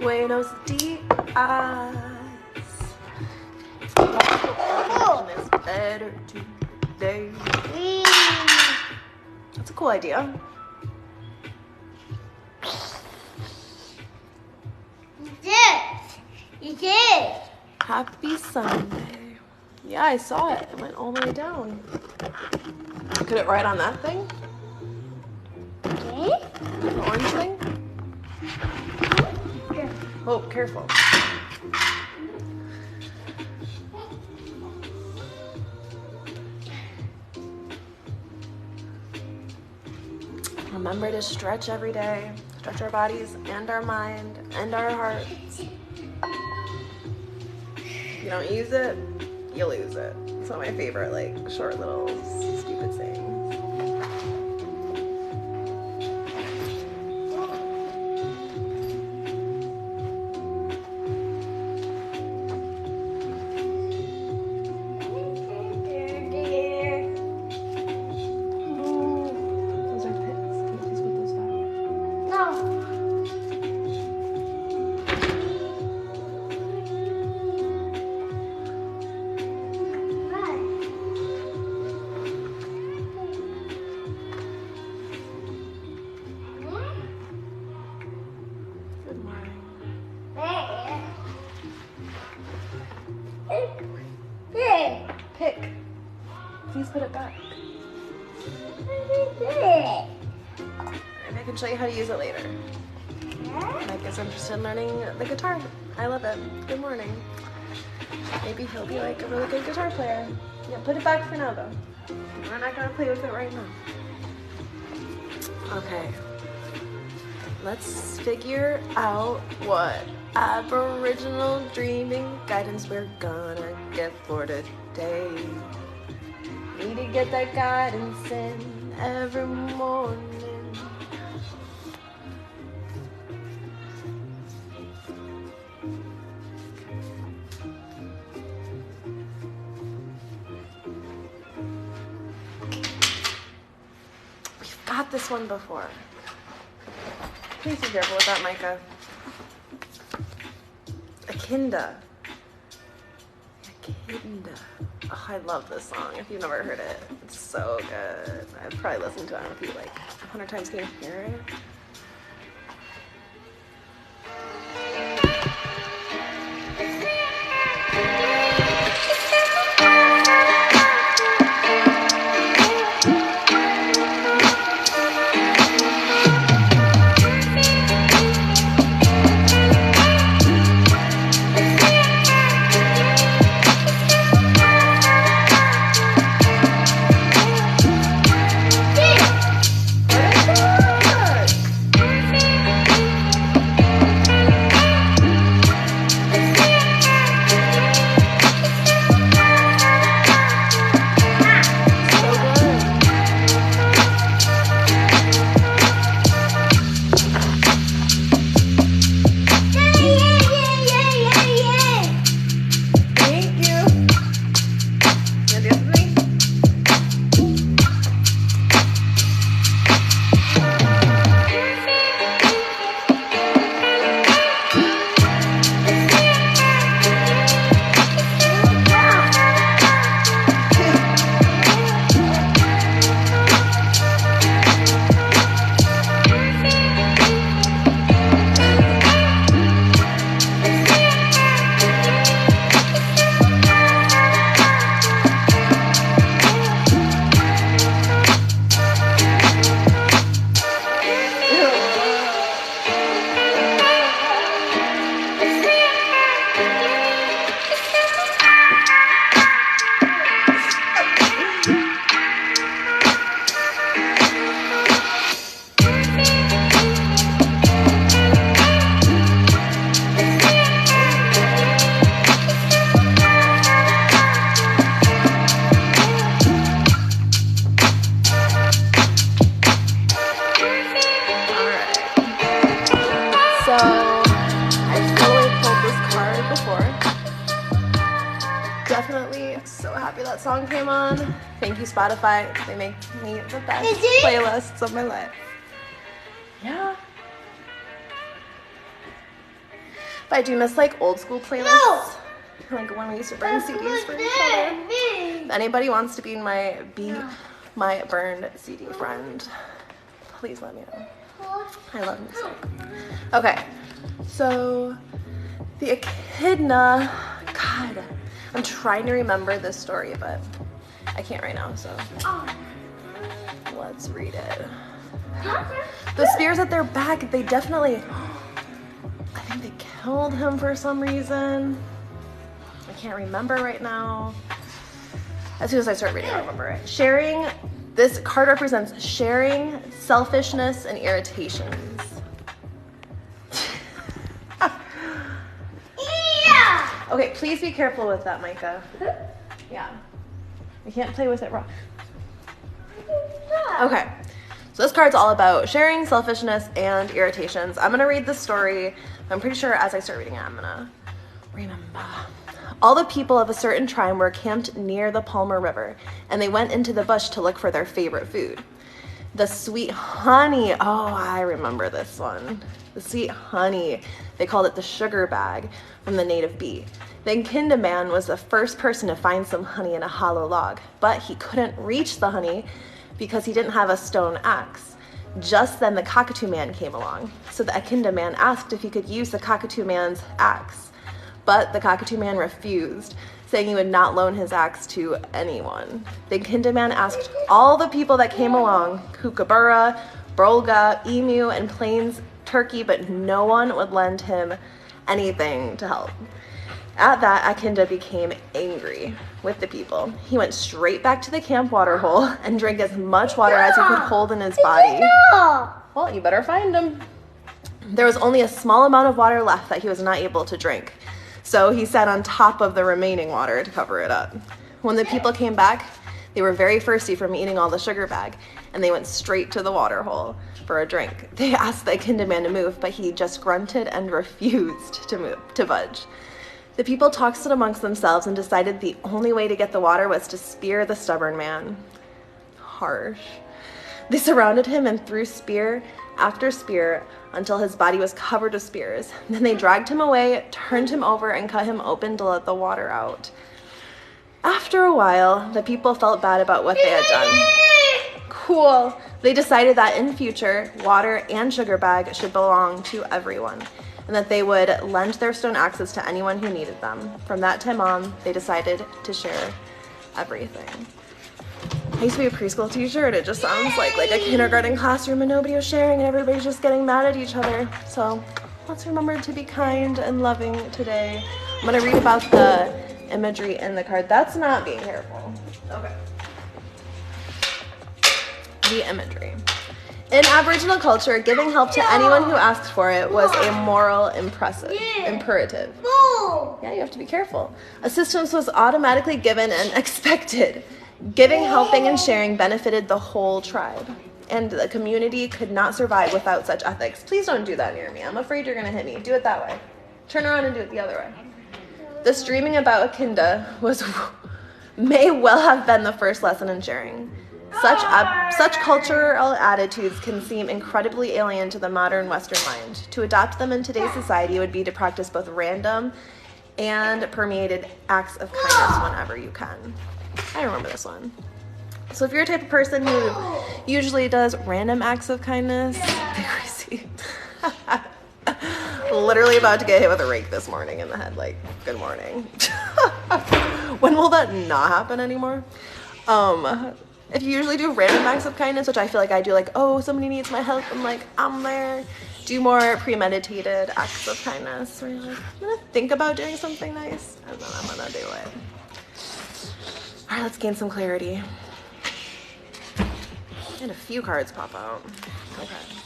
Buenos dias. Is better today. That's a cool idea. You did. Happy Sunday. Yeah, I saw it. It went all the way down. Could it ride on that thing? Okay. The orange thing? Oh, careful. Remember to stretch every day. Stretch our bodies and our mind and our hearts. If you don't use it, you lose it. It's one of my favorite, like, short little stupid sayings. Those are pits. Can you please put those back? No. Good morning. Pick. Please put it back. Maybe I can show you how to use it later. Mike is interested in learning the guitar. I love it. Good morning. Maybe he'll be like a really good guitar player. Yeah, put it back for now though. We're not gonna play with it right now. Okay. Let's figure out what Aboriginal dreaming guidance we're gonna get for today. Need to get that guidance in every morning. We've got this one before. Please be careful with that, Micah. Akinda. Akinda. Oh, I love this song. If you've never heard it, it's so good. I've probably listened to it a few, like 100 times. Can you hear it? Definitely so happy that song came on. Thank you, Spotify. They make me the best playlists of my life. Yeah. But I do miss like old school playlists. Like when we used to burn CDs for each other. If anybody wants to be my burned CD friend, please let me know. I love music. Okay, so the echidna, God, I'm trying to remember this story, but I can't right now, so let's read it. The spears at their back, they definitely, I think they killed him for some reason. I can't remember right now. As soon as I start reading, I'll remember it. Sharing, this card represents sharing, selfishness, and irritations. Okay, please be careful with that, Micah. Yeah. You can't play with it raw. Okay, so this card's all about sharing, selfishness, and irritations. I'm gonna read the story. I'm pretty sure as I start reading it, I'm gonna remember. All the people of a certain tribe were camped near the Palmer River, and they went into the bush to look for their favorite food. The sweet honey. Oh, I remember this one. The sweet honey. They called it the sugar bag from the native bee. The echidna man was the first person to find some honey in a hollow log, but he couldn't reach the honey because he didn't have a stone axe. Just then the cockatoo man came along. So the echidna man asked if he could use the cockatoo man's axe, but the cockatoo man refused, saying he would not loan his axe to anyone. The echidna man asked all the people that came along, kookaburra, brolga, emu, and plains turkey, but no one would lend him anything to help. At that, echidna became angry with the people. He went straight back to the camp water hole and drank as much water as he could hold in his body. Well, you better find him. There was only a small amount of water left that he was not able to drink, so he sat on top of the remaining water to cover it up. When the people came back, they were very thirsty from eating all the sugar bag, and they went straight to the water hole for a drink. They asked the echidna man to move, but he just grunted and refused to budge. The people talked amongst themselves and decided the only way to get the water was to spear the stubborn man. Harsh. They surrounded him and threw spear after spear until his body was covered with spears. Then they dragged him away, turned him over, and cut him open to let the water out. After a while, the people felt bad about what they had done. Cool. They decided that in future, water and sugar bag should belong to everyone, and that they would lend their stone axes to anyone who needed them. From that time on, they decided to share everything. I used to be a preschool teacher, and it just sounds like a kindergarten classroom and nobody was sharing and everybody's just getting mad at each other. So let's remember to be kind and loving today. I'm gonna read about the imagery in the card. That's not being careful. Okay. The imagery. In Aboriginal culture, giving help to anyone who asked for it was a moral imperative. Yeah, you have to be careful. Assistance was automatically given and expected. Giving, helping, and sharing benefited the whole tribe, and the community could not survive without such ethics. Please don't do that near me. I'm afraid you're gonna hit me. Do it that way. Turn around and do it the other way. This dreaming about echidna may well have been the first lesson in sharing. Such cultural attitudes can seem incredibly alien to the modern Western mind. To adopt them in today's society would be to practice both random and permeated acts of kindness whenever you can. I remember this one. So if you're a type of person who usually does random acts of kindness, be crazy. Literally about to get hit with a rake this morning in the head, like, good morning. When will that not happen anymore? If you usually do random acts of kindness, which I feel like I do, like, oh, somebody needs my help, I'm like, I'm there. Do more premeditated acts of kindness where you're like, I'm gonna think about doing something nice, and then I'm gonna do it. All right, let's gain some clarity. And a few cards pop out. Okay.